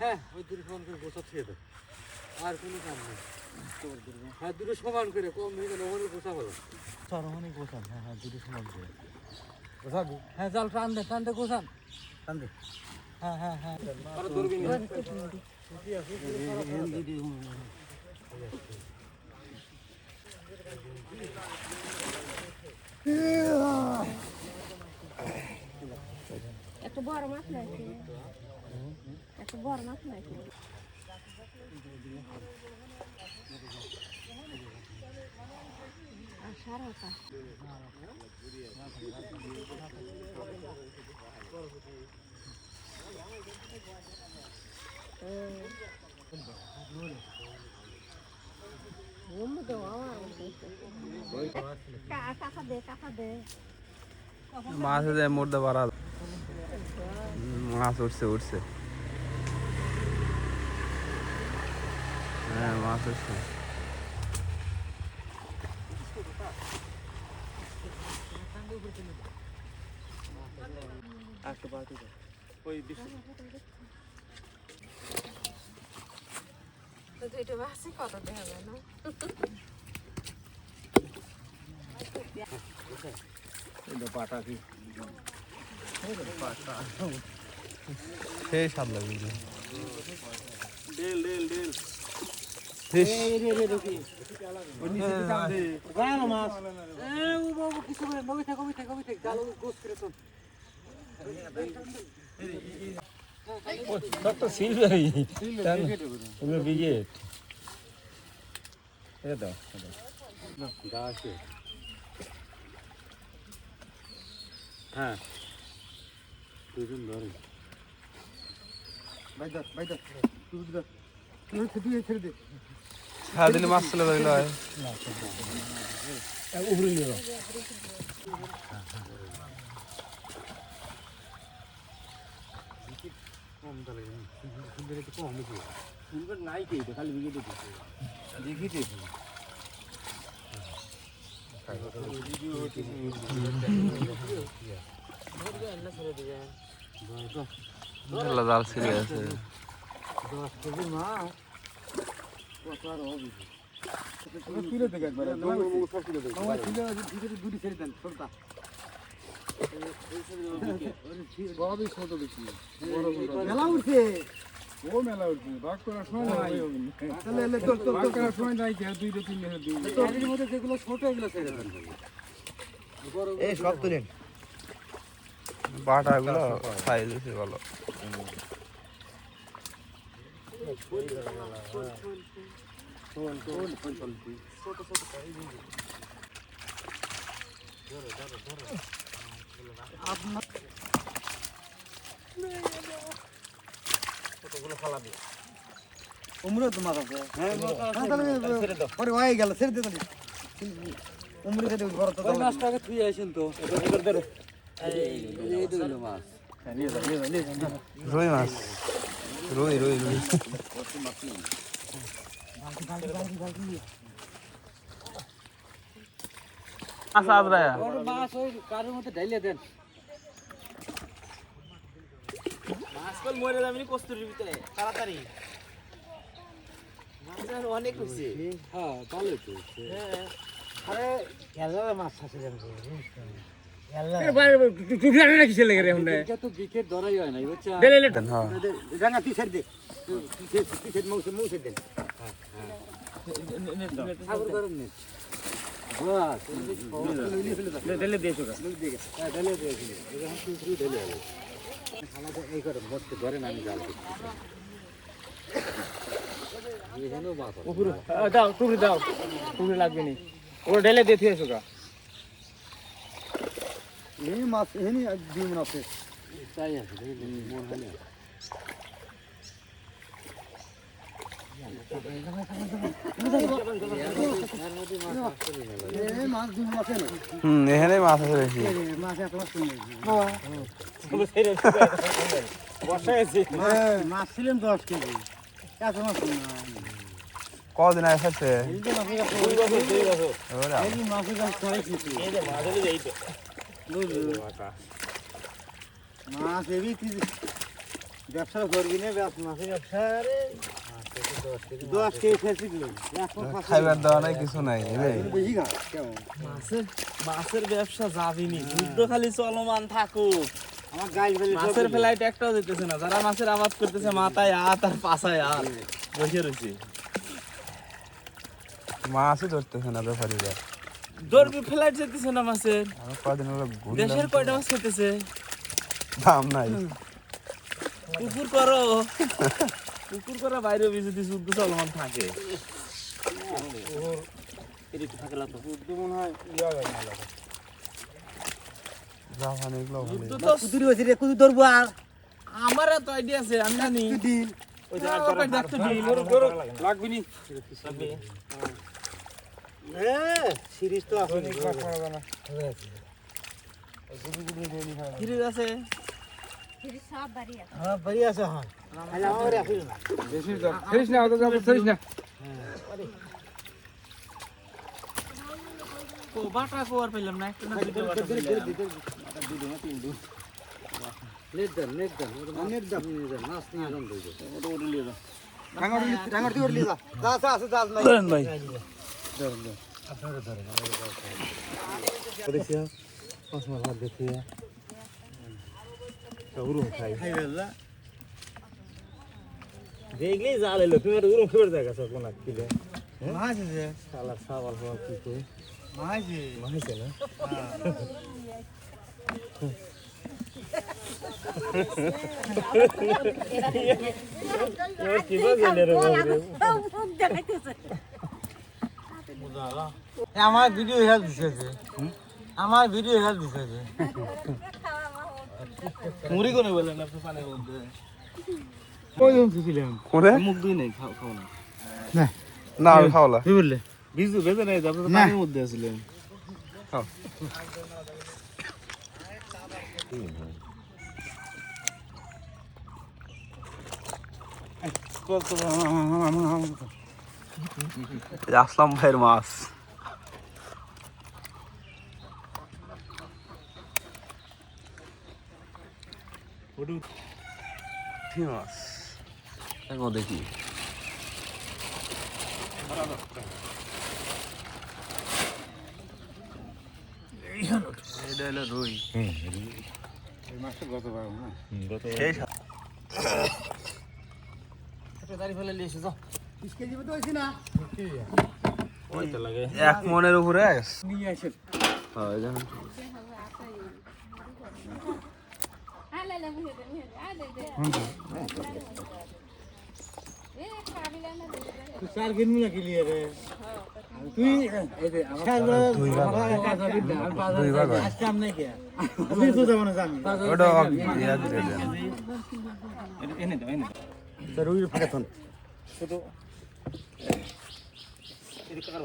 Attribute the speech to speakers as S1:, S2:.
S1: হ্যাঁ ওই দুটো সমান করে গোছা ছেড়ে দাও আর কোনো কাম নেই হ্যাঁ দুটো সমান করে কম হয়ে গেলে ওখানে গোছা হলো ওখানে গোছান হ্যাঁ হ্যাঁ দুটো সমান করে গোছাবি হ্যাঁ জাল টান দে গোছান টান দে হ্যাঁ হ্যাঁ হ্যাঁ আরে ধরবি না
S2: এত বড় মাছ নাকি এত বড় মাছ নাকি সারাটা
S3: মাছ মরতে পারা মাছ উঠছে হ্যাঁ মাছ উঠছে
S2: কত দেবে না
S3: সেই স্বাদ লাগবে
S1: হ্যাঁ দুজন ধরে
S3: ছাড় দিলে মাছ চলে যাইল
S1: উপরে নিয়ে কম তাহলে কম সুন্দর নাই কে খালি বিকেটে দেখিতে
S3: জাল ছিঁড়ে আছে
S1: 10 কেজি মাছ কত আর হবে কিলো থেকে একবার দুটি ছেড়ে দেন ছোটটা বড়ই ছোট বেশি মেলা উঠছে ও মেলা উঠছে ভাগ করার সময় নাই তাহলে ভাগ করার সময় নাই কি দুইটা তিনটা এর মধ্যে যেগুলো ছোট এগুলো ছেড়ে দেন এই সব তুলেন
S3: বাটা গুলো সাইজ আছে ভালো
S1: উমরে তো মাছ আছে হ্যাঁ তাহলে পরে হয়ে গেল ছেড়ে দে তাহলে উমরে খেতে বড় তো ওই মাছটাকে তুই আইছেন তো এবার ধরে এই দুটো মাছ নিয়ে যা
S3: রুই মাছ রুই মাছ আদরায়া
S1: মাছ ওই কারের মধ্যে ঢাইলে দেন
S4: মাছ কল মরে যাবে নি কস্তুরির ভিতরে তাড়াতাড়ি মাছ আর অনেক হইছে
S1: হ্যাঁ ভালো তো
S4: হ্যাঁ
S1: আরে গেলার মাছ আছে জানো এটা তো বিকেট ধরাই হয় না বুঝছো জানা তুই ছেড়ে দে তুই ছেড়ে মৌসে দেন সাগর করেন নে বাস ঢেলে দিয়েছো হ্যাঁ ঢেলে দিয়েছি এখন তুই ঢেলে হবে খালাটা এই করে মস্ত ধরেন আমি জাল করছি এখানেও বাস
S4: উপরে দাও টুকরি লাগবে নি ওরা ঢেলে দিয়ে থিয়েছো গা
S1: এই মাছ এখানে ডিম আছে তাই আছে মন হয় না
S3: এখানে মাছ আছে বেশি
S1: মাছ ছিলেন 10 কেজি এত মাছ
S3: কদিন আগে খাচ্ছে
S1: এই যে মাছের গাছ,
S4: 2 বছর 2 বছর
S3: ওরা
S1: এই যে মাছের গাছ করেছি।
S4: এই যে মাছ হলে এই তো
S1: মাছ এবি তুই ব্যবসা করবি না, মাছের ব্যবসা রে 10 কেজি ফেলছি দিল এখন
S3: খাইবার দেওয়া নাই কিছু নাই রে
S1: বেশি খা কেমন
S5: মাছের ব্যবসা যাবিনি, যুদ্ধ খালি চলমান থাকুক।
S1: আমার গাইল ফেলে
S5: মাছের ফ্লাইট একটাও যেতেছে না, যারা মাছের আবাদ করতেছে মাথায় হাত আর পাছায় হাত বসে রয়েছে।
S3: মাছই ধরতেছে না ব্যাপারীরা
S5: দরবি ফ্লাইট যেতেছে না মাছের।
S3: আমি কদিন হলো
S5: দেশের কয়টা মাছ খেতেছে?
S3: দাম নাই
S5: পুকুর করো, পুকুর করা বাইরে যদি যুদ্ধ চলমান থাকে।
S1: মনে হয়
S3: জাপান এগুলো
S5: যুদ্ধ তো
S1: কুতুরি হইছে রে, কুতু ধরবো আর
S5: আমার এত আইডিয়া আছে, আমি জানি।
S1: দিন
S5: ওই যে ওকে দেখতে দিন।
S4: লাগবে নি
S1: সিরিজ তো আছে
S5: ফিরে আছে।
S2: ফিরে সব বাড়ি আছে।
S1: হ্যাঁ বাড়ি আছে হ্যাঁ আলা আমার রাখিল না
S4: বেশি দাও ফেরিস না তো যাব ফেরিস না
S5: ও বাটা কোয়ার পেলাম না, একটা না দুটো বাটা পেলাম।
S1: নেট দেন মাছ নিয়ে যান দইবে
S4: ওটা ওটা লিয়ে দাও
S1: ডাঙর দিয়ে উঠলি যা যা আছে যা নাই
S3: ধরেন ভাই
S1: আপনারা ধরেন দেখিয়া কসমা হাত দেখিয়া সৌরু খাই বেলা
S5: দেখলেই জাল এলো, তুমি একটা উড়ুম খেয়ে দেখা সব কোন কিলে।
S1: মাছ আছে
S5: শালা সাবাল সব কি কই
S1: মাছ
S5: মাইছে না। এবার কি বাজে রে বাবু।
S2: মুখ দেখাইতেছে।
S1: আমার ভিডিও হেল্প দিছে আমার ভিডিও হেল্প দিছে
S5: মুড়ি কোনে বলেন আপনি পানির মধ্যে?
S1: কই দিছিলাম
S3: কোনে
S5: মুখ দুই নেই, খাও খাও না।
S3: না আমি খাওয়ালা
S1: কি বললে
S5: বিজু বেজে নাই, আপনি তো
S1: না।
S5: পানির মধ্যে আছিলেন।
S3: আসলাম ভাইয়ের মাছ কি মাছ দেখো দেখি এটা হলো রুই
S1: এই মাছটা গত বার না
S3: সেই
S5: দাঁড়ি ফেলে নিয়ে এসে যাও।
S1: 20 কেজি মতো হইছে না
S5: ওইটা লাগে।
S3: এক মনের উপরে
S1: নিয়ে আসেন
S3: হয় জানেন
S2: আলে লে মুহে দে আলে দে। এ খাবিলা না দে।
S1: তুই 4 দিন মিলা কি লিয়ে রে তুই এই যে আমার দুই ভাগ আজকে আম নাই কে তুই তো যাবো না জানি
S3: ওটা ইয়া দিয়ে দেন
S5: এনে দাও, এনে দাও।
S1: রুইর ফাটাতন
S5: ছোট এদিকে কার